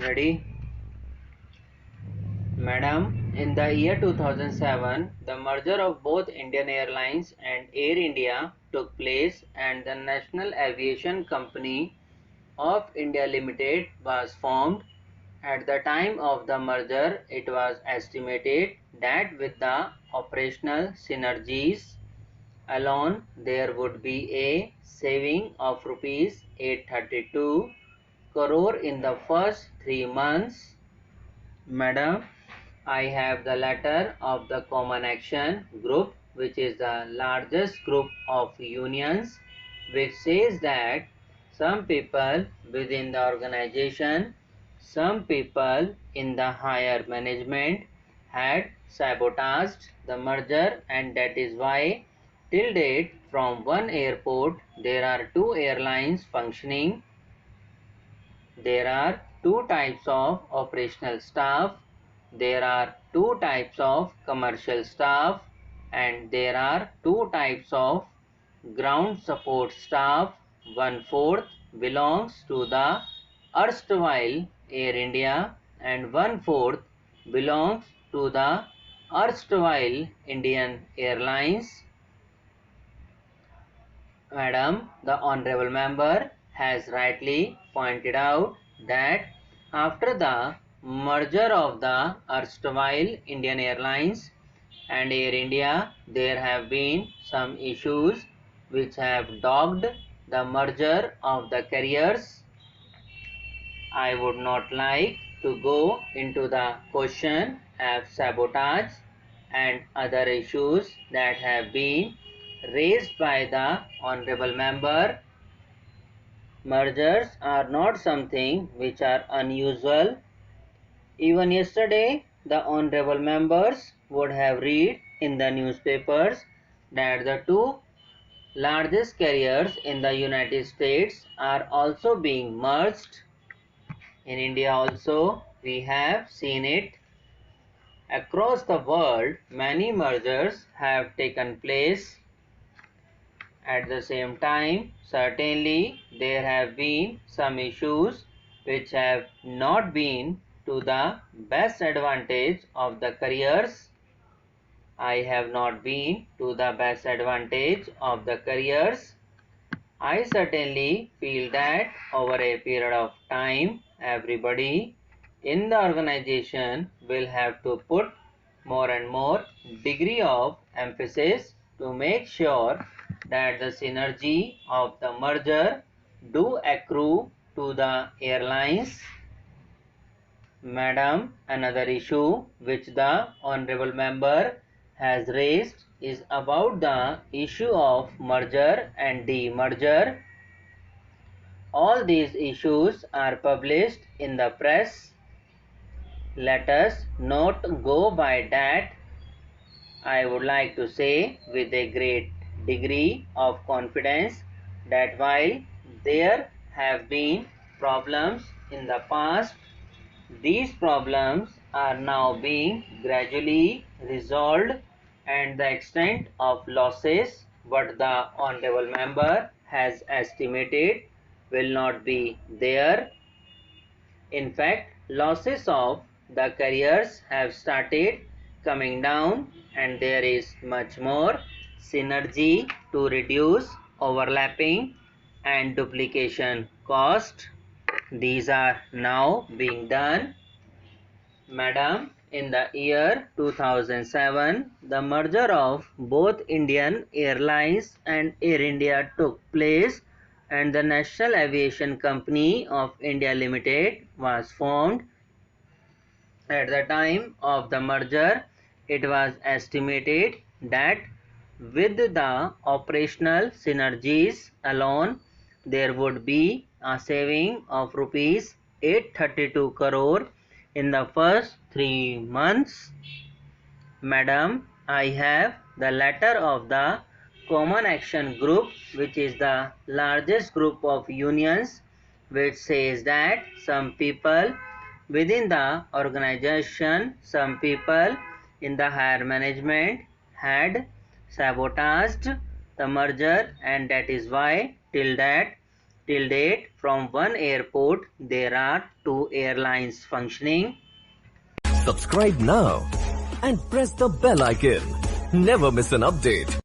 Ready? Madam, in the year 2007, the merger of both Indian Airlines and Air India took place and the National Aviation Company of India Limited was formed. At the time of the merger, it was estimated that with the operational synergies alone, there would be a saving of rupees 832 crore in the first 3 months. Madam, I have the letter of the Common Action Group, which is the largest group of unions, which says that some people within the organization, some people in the higher management had sabotaged the merger, and that is why till date from one airport there are two airlines functioning. There are two types of operational staff, there are two types of commercial staff, and there are two types of ground support staff. One fourth belongs to the erstwhile Air India and one fourth belongs to the erstwhile Indian Airlines. Madam, the Honorable Member has rightly pointed out that after the merger of the erstwhile Indian Airlines and Air India, there have been some issues which have dogged the merger of the carriers. I would not like to go into the question of sabotage and other issues that have been raised by the Honorable Member. Mergers are not something which are unusual. Even yesterday, the Honorable Members would have read in the newspapers that the two largest carriers in the United States are also being merged. In India also, we have seen it. Across the world, many mergers have taken place. At the same time, certainly there have been some issues which have not been to the best advantage of the carriers. I have not been to the best advantage of the carriers. I certainly feel that over a period of time, everybody in the organization will have to put more and more degree of emphasis to make sure that the synergy of the merger do accrue to the airlines. Madam, another issue which the Honorable Member has raised is about the issue of merger and demerger. All these issues are published in the press. Let us not go by that. I would like to say with a great degree of confidence that while there have been problems in the past, these problems are now being gradually resolved and the extent of losses what the Honorable Member has estimated will not be there. In fact, losses of the carriers have started coming down and there is much more synergy to reduce overlapping and duplication cost. These are now being done. Madam, in the year 2007, the merger of both Indian Airlines and Air India took place and the National Aviation Company of India Limited was formed. At the time of the merger, it was estimated that with the operational synergies alone, there would be a saving of rupees 832 crore in the first 3 months. Madam, I have the letter of the Common Action Group, which is the largest group of unions, which says that some people within the organization, some people in the higher management had sabotaged the merger, and that is why till that Till date, from one airport, there are 2 airlines functioning. Subscribe now and press the bell icon. Never miss an update.